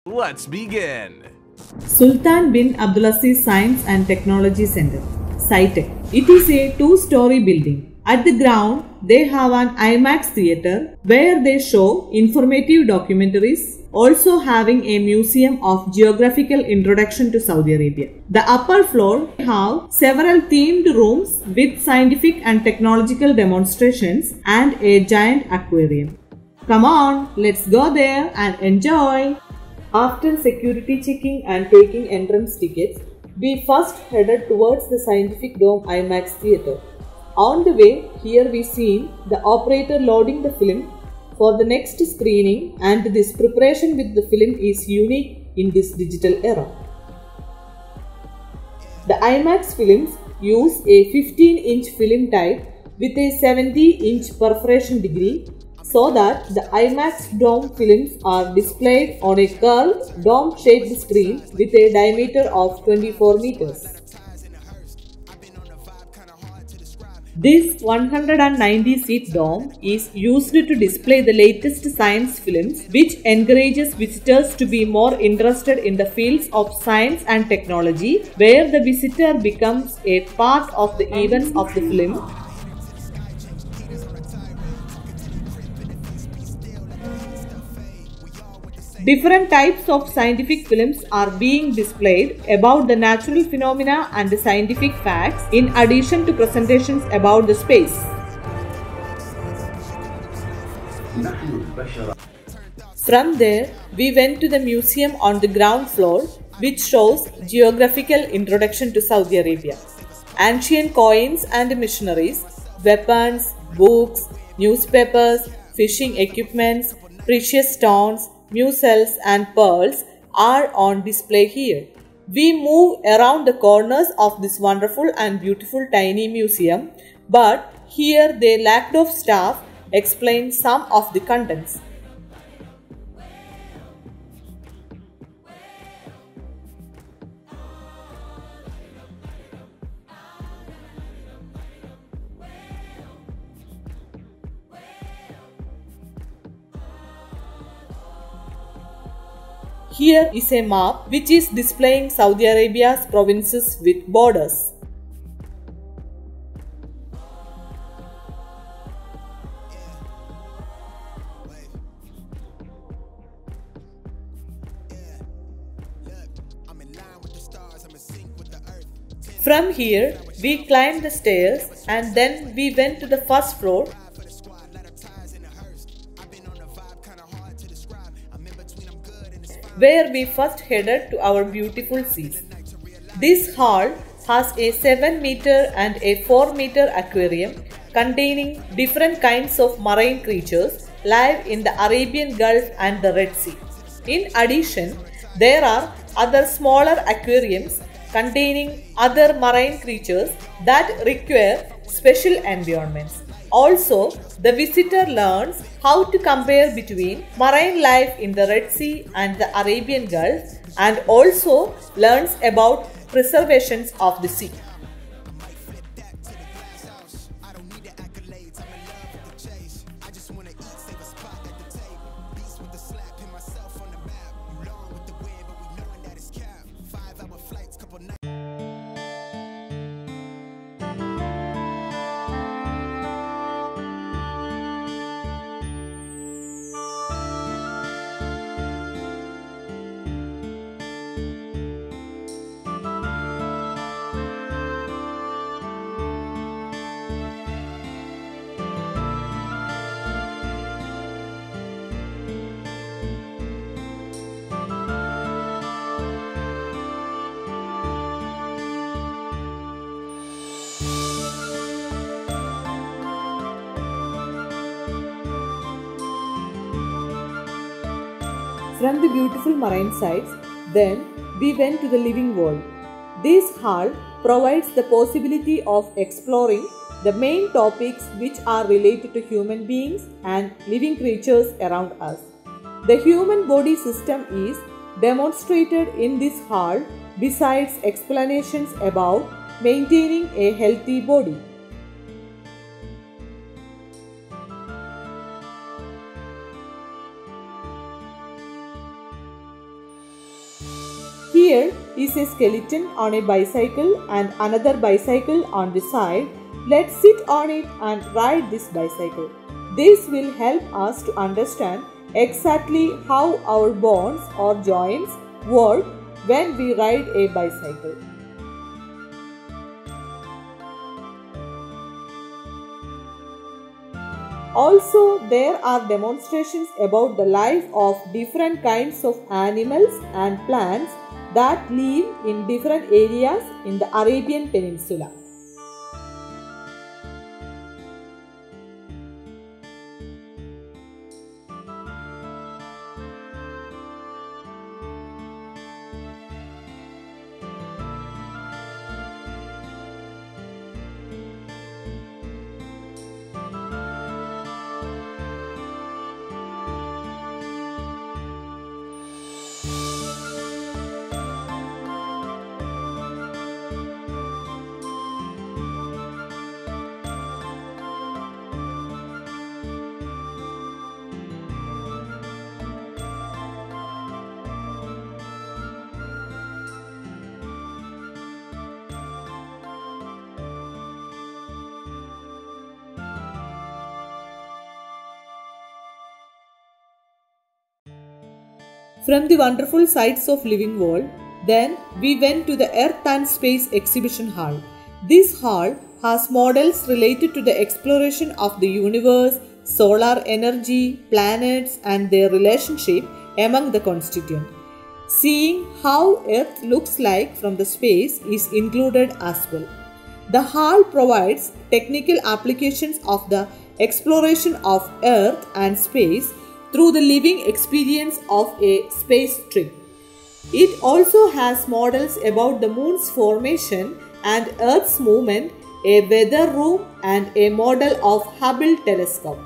Let's begin. Sultan bin Abdulaziz Science and Technology Center, SciTech. It is a two-story building. At the ground, they have an IMAX theater where they show informative documentaries, also having a museum of geographical introduction to Saudi Arabia. The upper floor have several themed rooms with scientific and technological demonstrations and a giant aquarium. Come on, let's go there and enjoy. After security checking and taking entrance tickets, we first headed towards the Scientific Dome IMAX theater. On the way, here we seen the operator loading the film for the next screening, and this preparation with the film is unique in this digital era. The IMAX films use a 15-inch film type with a 70-inch perforation degree, so that the IMAX dome films are displayed on a curved dome-shaped screen with a diameter of 24 meters. This 190-seat dome is used to display the latest science films, which encourages visitors to be more interested in the fields of science and technology, where the visitor becomes a part of the events of the film. Different types of scientific films are being displayed about the natural phenomena and the scientific facts, in addition to presentations about the space. From there, we went to the museum on the ground floor, which shows geographical introduction to Saudi Arabia, ancient coins and missionaries, weapons, books, newspapers, fishing equipments, precious stones, mussels and pearls are on display here. We move around the corners of this wonderful and beautiful tiny museum, but here they lacked of staff explain some of the contents. Here is a map which is displaying Saudi Arabia's provinces with borders. From here, we climbed the stairs and then we went to the first floor, where we first headed to our beautiful seas. This hall has a 7-meter and a 4-meter aquarium containing different kinds of marine creatures live in the Arabian Gulf and the Red Sea. In addition, there are other smaller aquariums containing other marine creatures that require special environments. Also, the visitor learns how to compare between marine life in the Red Sea and the Arabian Gulf, and also learns about preservations of the sea. From the beautiful marine sites, then we went to the living world. This hall provides the possibility of exploring the main topics which are related to human beings and living creatures around us. The human body system is demonstrated in this hall, besides explanations about maintaining a healthy body. Here is a skeleton on a bicycle and another bicycle on the side. Let's sit on it and ride this bicycle. This will help us to understand exactly how our bones or joints work when we ride a bicycle. Also, there are demonstrations about the life of different kinds of animals and plants that live in different areas in the Arabian Peninsula. From the wonderful sights of living world, then we went to the Earth and Space Exhibition Hall. This hall has models related to the exploration of the universe, solar energy, planets and their relationship among the constituents. Seeing how Earth looks like from the space is included as well. The hall provides technical applications of the exploration of Earth and space through the living experience of a space trip. It also has models about the moon's formation and Earth's movement, a weather room and a model of Hubble telescope.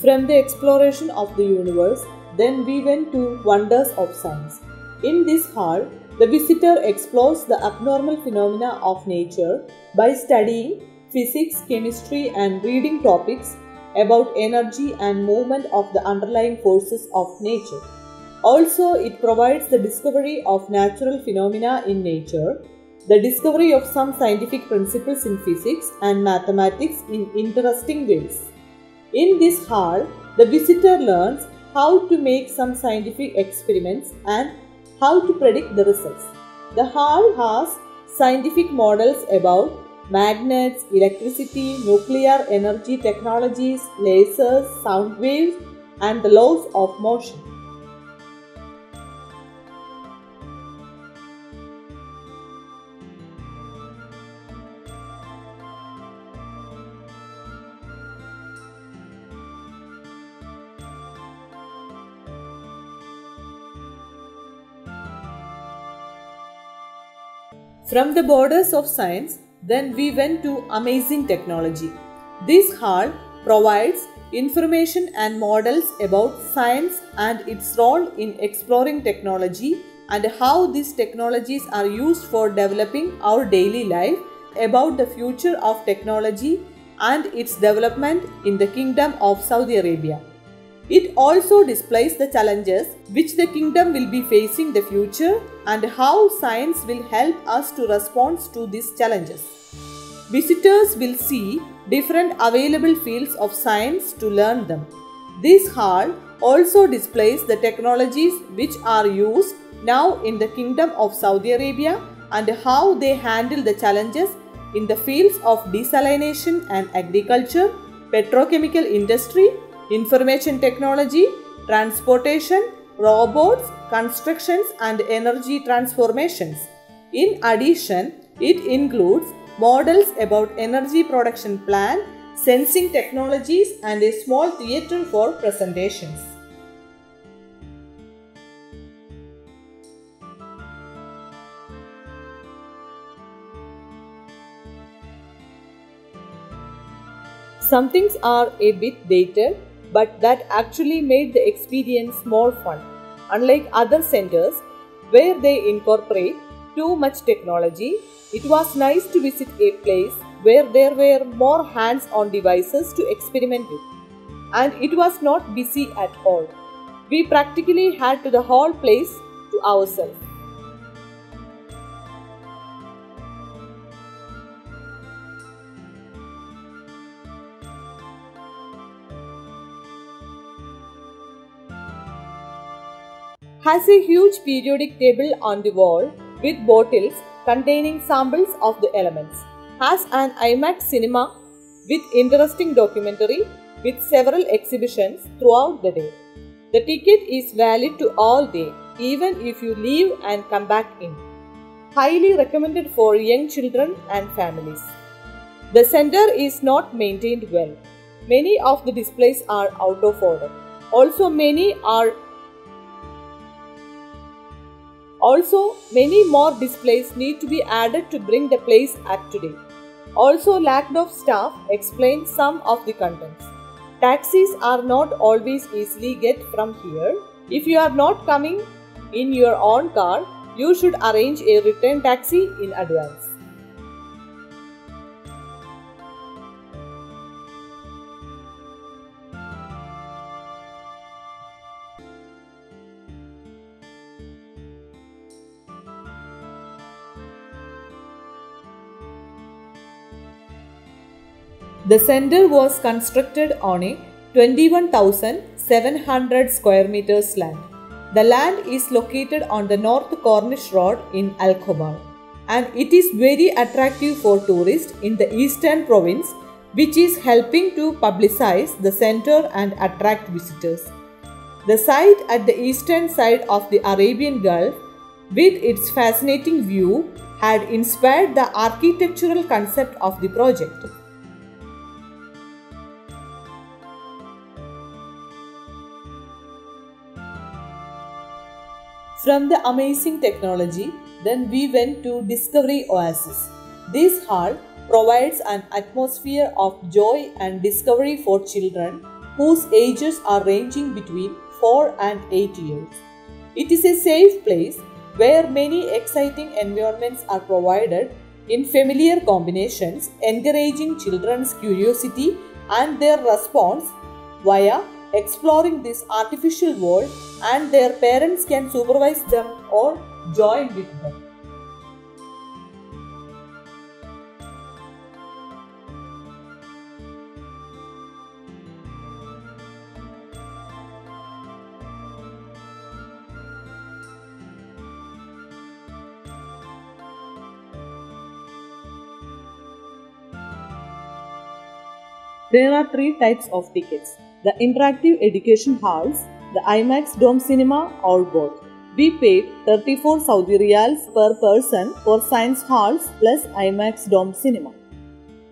From the exploration of the universe, then we went to Wonders of Science. In this hall, the visitor explores the abnormal phenomena of nature by studying physics, chemistry and reading topics about energy and movement of the underlying forces of nature. Also, it provides the discovery of natural phenomena in nature, the discovery of some scientific principles in physics and mathematics in interesting ways. In this hall, the visitor learns how to make some scientific experiments and how to predict the results. The hall has scientific models about magnets, electricity, nuclear energy technologies, lasers, sound waves, and the laws of motion. From the borders of science, then we went to Amazing Technology. This hall provides information and models about science and its role in exploring technology and how these technologies are used for developing our daily life, about the future of technology and its development in the Kingdom of Saudi Arabia. It also displays the challenges which the kingdom will be facing in the future and how science will help us to respond to these challenges. Visitors will see different available fields of science to learn them. This hall also displays the technologies which are used now in the Kingdom of Saudi Arabia and how they handle the challenges in the fields of desalination and agriculture, petrochemical industry, information technology, transportation, robots, constructions and energy transformations. In addition, it includes models about energy production plant, sensing technologies and a small theatre for presentations. Some things are a bit dated, but that actually made the experience more fun. Unlike other centers where they incorporate too much technology, it was nice to visit a place where there were more hands-on devices to experiment with. And it was not busy at all. We practically had to the whole place ourselves. Has a huge periodic table on the wall with bottles containing samples of the elements. Has an IMAX cinema with interesting documentary with several exhibitions throughout the day. The ticket is valid to all day, even if you leave and come back in. Highly recommended for young children and families. The center is not maintained well. Many of the displays are out of order. Also, many more displays need to be added to bring the place up to date. Also, lack of staff explains some of the contents. Taxis are not always easily get from here. If you are not coming in your own car, you should arrange a return taxi in advance. The center was constructed on a 21,700 square meters land. The land is located on the North Cornish Road in Al Khobar, and it is very attractive for tourists in the Eastern Province, which is helping to publicize the center and attract visitors. The site at the eastern side of the Arabian Gulf, with its fascinating view, had inspired the architectural concept of the project. From the amazing technology, then we went to Discovery Oasis. This hall provides an atmosphere of joy and discovery for children whose ages are ranging between 4 and 8 years. It is a safe place where many exciting environments are provided in familiar combinations, encouraging children's curiosity and their response via exploring this artificial world, and their parents can supervise them or join with them. There are 3 types of tickets: the interactive education halls, the IMAX Dome Cinema, or both. We paid 34 Saudi Riyals per person for science halls plus IMAX Dome Cinema.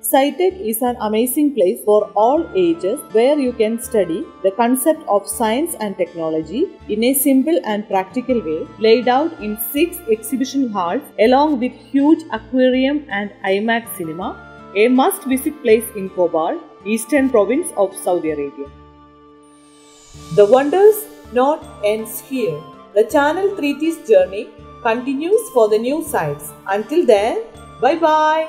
SciTech is an amazing place for all ages where you can study the concept of science and technology in a simple and practical way, laid out in 6 exhibition halls along with huge aquarium and IMAX cinema, a must-visit place in Khobar, Eastern Province of Saudi Arabia. The wonders not ends here. The Channel 3T's journey continues for the new sites. Until then, bye-bye.